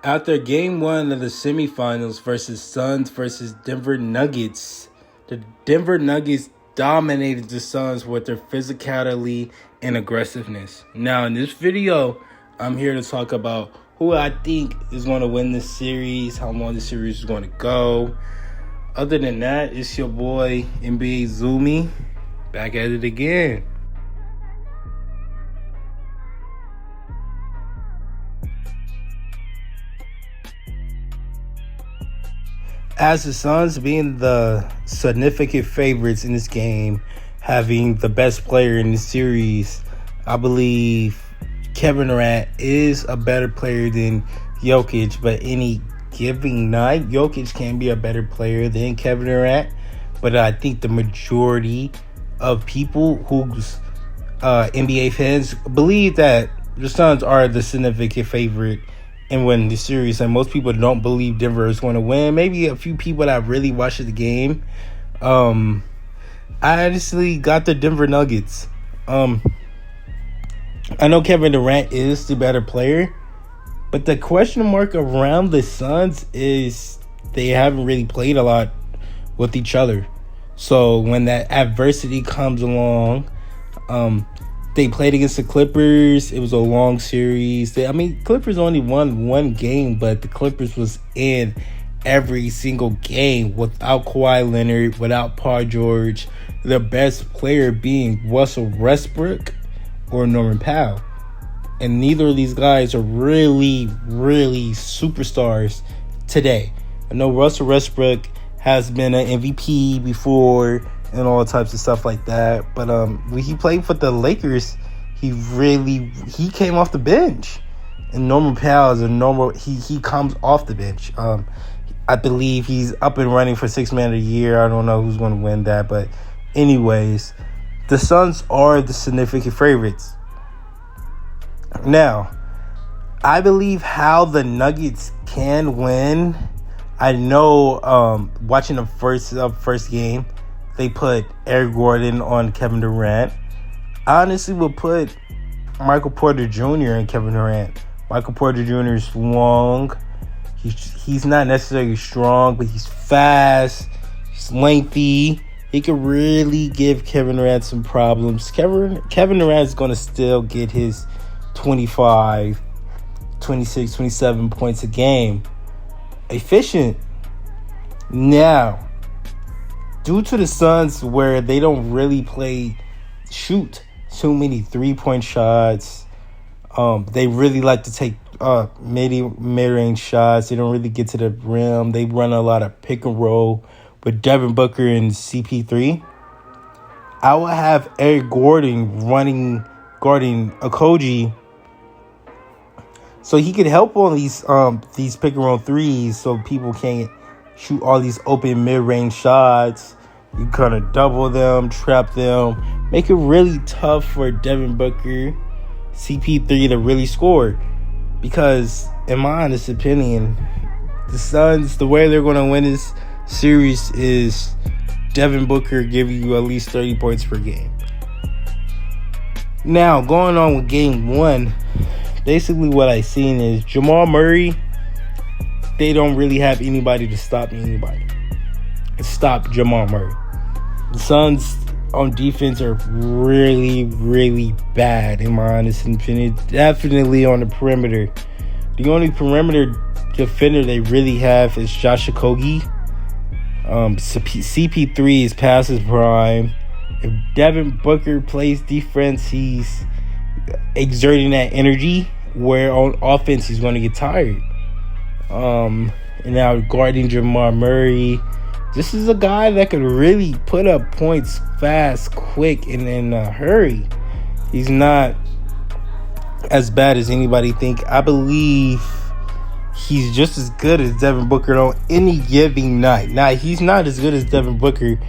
After game one of the semifinals versus Suns versus Denver Nuggets, the Denver Nuggets dominated the Suns with their physicality and aggressiveness. Now, in this video, I'm here to talk about who I think is going to win this series, how long the series is going to go. Other than that, it's your boy NBA Zoomy back at it again. As the Suns being the significant favorites in this game, having the best player in the series, I believe Kevin Durant is a better player than Jokic, but any given night, Jokic can be a better player than Kevin Durant. But I think the majority of people who's NBA fans believe that the Suns are the significant favorite and win the series, and most people don't believe Denver is going to win. Maybe a few people that really watched the game. I honestly got the Denver Nuggets. I know Kevin Durant is the better player, but the question mark around the Suns is they haven't really played a lot with each other. So when that adversity comes along, they played against the Clippers. It was a long series. Clippers only won one game, but the Clippers was in every single game without Kawhi Leonard, without Paul George, the best player being Russell Westbrook or Norman Powell. And neither of these guys are really superstars today. I know Russell Westbrook has been an MVP before and all types of stuff like that. But when he played for the Lakers, he came off the bench. And Norman Powell is he comes off the bench. I believe he's up and running for Sixth Man of the Year. I don't know who's going to win that, but anyways, the Suns are the significant favorites. Now, I believe how the Nuggets can win. I know watching the first game, they put Eric Gordon on Kevin Durant. I honestly would put Michael Porter Jr. and Kevin Durant. Michael Porter Jr. is long. He's not necessarily strong, but he's fast. He's lengthy. He could really give Kevin Durant some problems. Kevin Durant is going to still get his 25, 26, 27 points a game. Efficient. Now, due to the Suns where they don't really shoot too many three-point shots, they really like to take mid-range shots. They don't really get to the rim. They run a lot of pick and roll with Devin Booker and CP3. I will have Eric Gordon guarding Okogie, so he could help on these pick and roll threes, so people can't shoot all these open mid-range shots. You kind of double them, trap them, make it really tough for Devin Booker, CP3 to really score. Because, in my honest opinion, the Suns, the way they're going to win this series is Devin Booker giving you at least 30 points per game. Now, going on with game one, basically what I've seen is Jamal Murray, they don't really have anybody to stop Jamal Murray. The Suns on defense are really bad, in my honest opinion. Definitely on the perimeter. The only perimeter defender they really have is Josh Okogie. CP3 is past his prime. If Devin Booker plays defense, he's exerting that energy, where on offense he's going to get tired. And now guarding Jamal Murray, this is a guy that could really put up points fast, quick, and in a hurry. He's not as bad as anybody think. I believe he's just as good as Devin Booker on any given night. Now, he's not as good as Devin Booker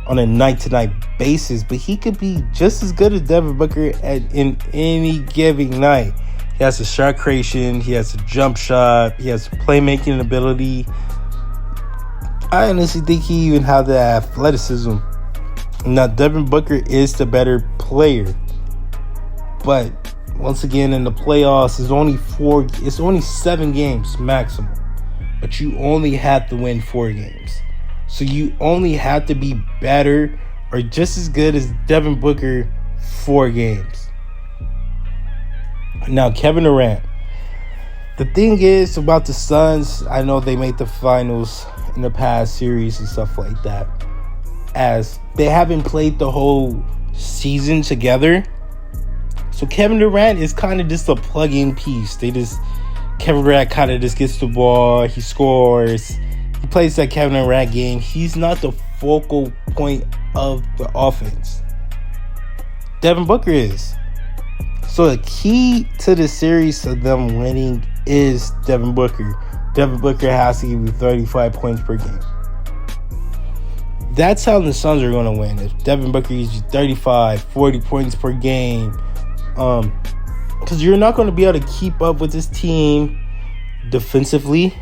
on a night-to-night basis, but he could be just as good as Devin Booker in any given night. He has a shot creation. He has a jump shot. He has playmaking ability. I honestly think he even has the athleticism. Now, Devin Booker is the better player, but once again, in the playoffs, it's only 7 games maximum. But you only have to win 4 games. So you only have to be better or just as good as Devin Booker 4 games. Now, Kevin Durant. The thing is about the Suns, I know they made the finals in the past series and stuff like that, as they haven't played the whole season together. So Kevin Durant is kind of just a plug-in piece. Kevin Durant kind of just gets the ball, he scores, he plays that Kevin Durant game. He's not the focal point of the offense. Devin Booker is. So the key to the series of them winning is Devin Booker. Devin Booker has to give you 35 points per game. That's how the Suns are going to win. If Devin Booker gives you 35, 40 points per game. Because you're not going to be able to keep up with this team defensively.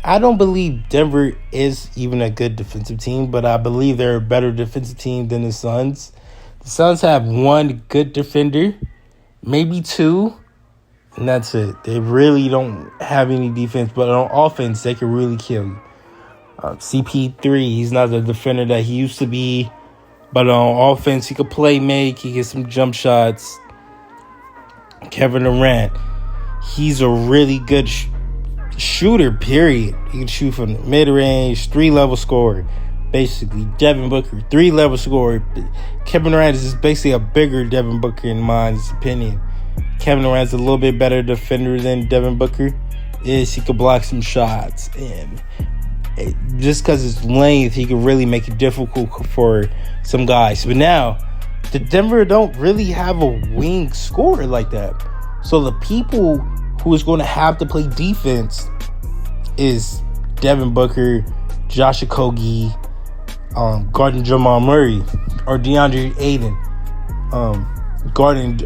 I don't believe Denver is even a good defensive team, but I believe they're a better defensive team than the Suns. The Suns have one good defender, maybe 2, and that's it. They really don't have any defense, but on offense, they can really kill you. CP3, he's not the defender that he used to be, but on offense, he could play make, he gets some jump shots. Kevin Durant, he's a really good shooter, period. He can shoot from the mid-range, 3-level scorer. Basically, Devin Booker, 3-level scorer. Kevin Durant is just basically a bigger Devin Booker in my opinion. Kevin Durant's a little bit better defender than Devin Booker is. He could block some shots, and just because his length, he could really make it difficult for some guys. But now, the Denver don't really have a wing scorer like that. So the people who is going to have to play defense is Devin Booker, Josh Okogie, guarding Jamal Murray, or DeAndre Ayton, guarding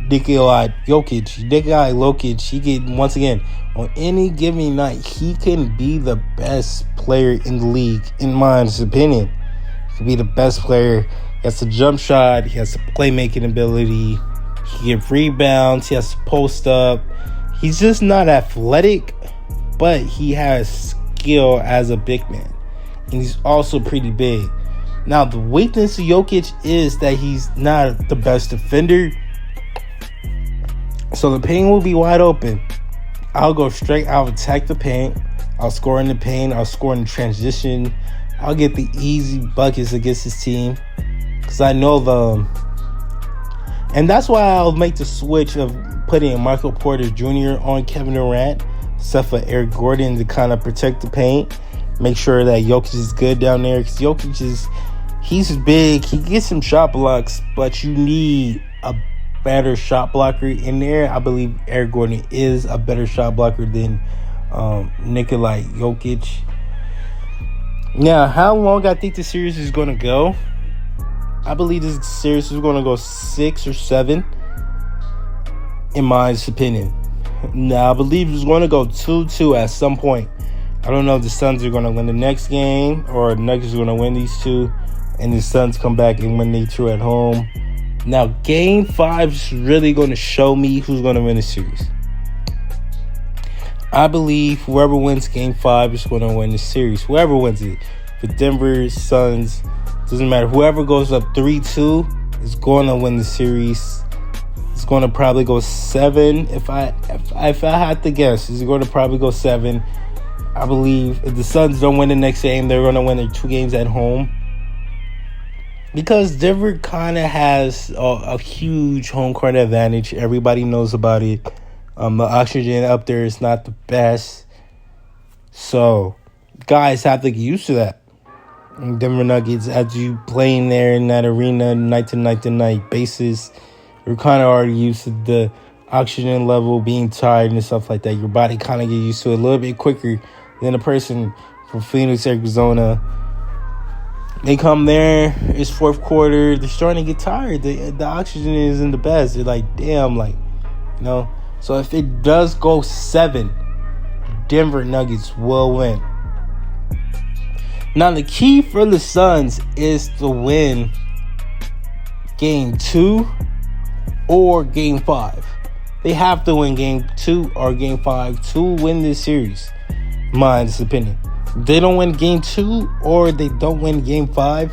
Nikola Jokic. Nikola Jokic, he can, once again, on any given night, he can be the best player in the league, in my opinion. He can be the best player. He has the jump shot. He has the playmaking ability. He can get rebounds. He has to post up. He's just not athletic, but he has skill as a big man. And he's also pretty big. Now, the weakness of Jokic is that he's not the best defender. So the paint will be wide open. I'll go straight. I'll attack the paint. I'll score in the paint. I'll score in the transition. I'll get the easy buckets against his team. Because I know and that's why I'll make the switch of putting Michael Porter Jr. on Kevin Durant, except for Eric Gordon, to kind of protect the paint. Make sure that Jokic is good down there. Because Jokic he's big. He gets some shot blocks, but you need a better shot blocker in there. I believe Eric Gordon is a better shot blocker than Nikola Jokic. Now, how long I think the series is going to go? I believe this series is going to go 6 or 7, in my opinion. Now, I believe it's going to go 2-2 at some point. I don't know if the Suns are going to win the next game or the Nuggets are going to win these 2, and the Suns come back and win these 2 at home. Now, Game 5 is really going to show me who's going to win the series. I believe whoever wins Game 5 is going to win the series. Whoever wins it. For Denver, Suns, doesn't matter. Whoever goes up 3-2 is going to win the series. It's going to probably go 7. If I had to guess, it's going to probably go 7. I believe if the Suns don't win the next game, they're going to win their 2 games at home. Because Denver kind of has a huge home court advantage. Everybody knows about it. The oxygen up there is not the best. So, guys have to get used to that. Denver Nuggets, as you playing there in that arena night to night basis, you're kind of already used to the oxygen level being tired and stuff like that. Your body kind of get used to it a little bit quicker than a person from Phoenix, Arizona. They come there, it's fourth quarter, they're starting to get tired. The oxygen isn't the best. They're like, damn, So if it does go 7, Denver Nuggets will win. Now, the key for the Suns is to win Game 2 or Game 5. They have to win Game 2 or Game 5 to win this series. My opinion. If they don't win Game 2 or they don't win Game 5,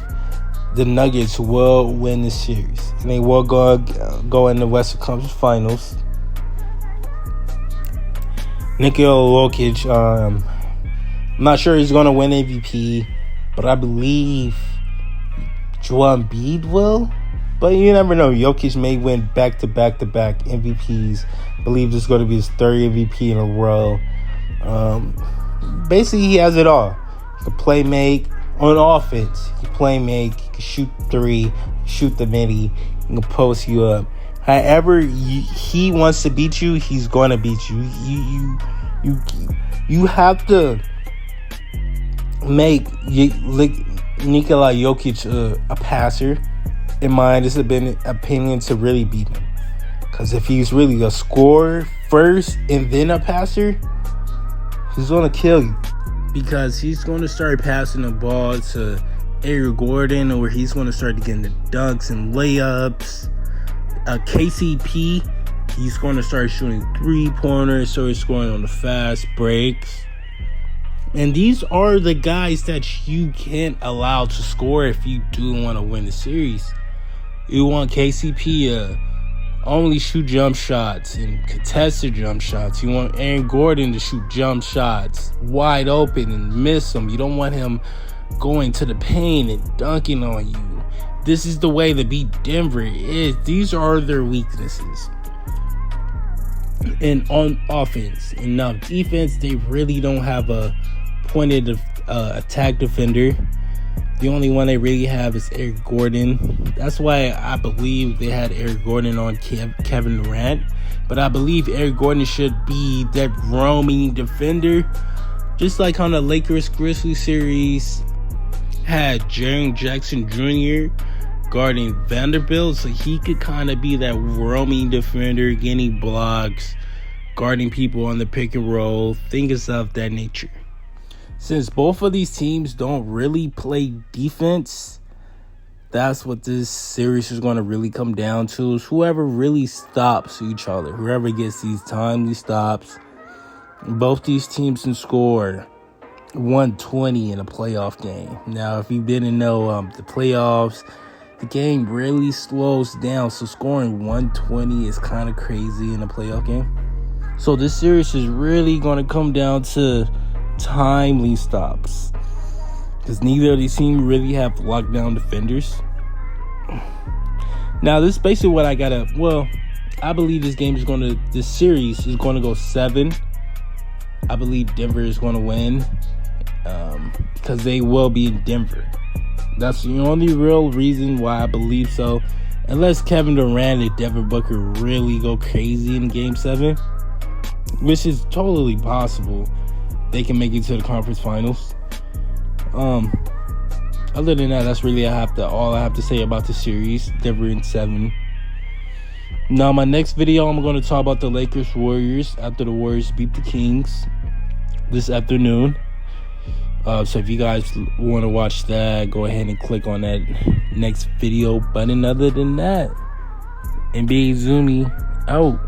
the Nuggets will win the series. And they will go in the Western Conference Finals. Nikola Jokic, I'm not sure he's going to win MVP, but I believe Joel Embiid will. But you never know. Jokic may win back-to-back MVPs. I believe this is going to be his third MVP in a row. Basically, he has it all. He can play make on offense. He can play make. He can shoot three, shoot the midi. He can post you up. However he wants to beat you, he's going to beat you. You have to make Nikola Jokic a passer. In my opinion, to really beat him. Because if he's really a scorer first and then a passer, he's going to kill you. Because he's going to start passing the ball to Eric Gordon, or he's going to start getting the dunks and layups. KCP, he's going to start shooting three-pointers, so he's scoring on the fast breaks. And these are the guys that you can't allow to score if you do want to win the series. You want KCP to only shoot jump shots and contested jump shots. You want Aaron Gordon to shoot jump shots wide open and miss them. You don't want him going to the paint and dunking on you. This is the way to beat Denver. These are their weaknesses. And on offense. And now defense, they really don't have a pointed attack defender. The only one they really have is Eric Gordon. That's why I believe they had Eric Gordon on Kevin Durant. But I believe Eric Gordon should be that roaming defender. Just like on the Lakers-Grizzlies series, had Jaren Jackson Jr. guarding Vanderbilt. So he could kind of be that roaming defender, getting blocks, guarding people on the pick and roll, things of that nature. Since both of these teams don't really play defense, that's what this series is going to really come down to, is whoever really stops each other, whoever gets these timely stops. Both these teams can score 120 in a playoff game. Now, if you didn't know, the playoffs, the game really slows down, so scoring 120 is kind of crazy in a playoff game. So this series is really going to come down to timely stops, because neither of these teams really have lockdown defenders. Now, this is basically what I believe this series is going to go 7. I believe Denver is going to win, because they will be in Denver. That's the only real reason why I believe so. Unless Kevin Durant and Devin Booker really go crazy in Game 7, which is totally possible. They can make it to the conference finals. Other than that, that's really all I have to say about the series. Denver in 7. Now, my next video, I'm going to talk about the Lakers Warriors after the Warriors beat the Kings this afternoon. So if you guys want to watch that, go ahead and click on that next video button. Other than that, NBA Zoomy out.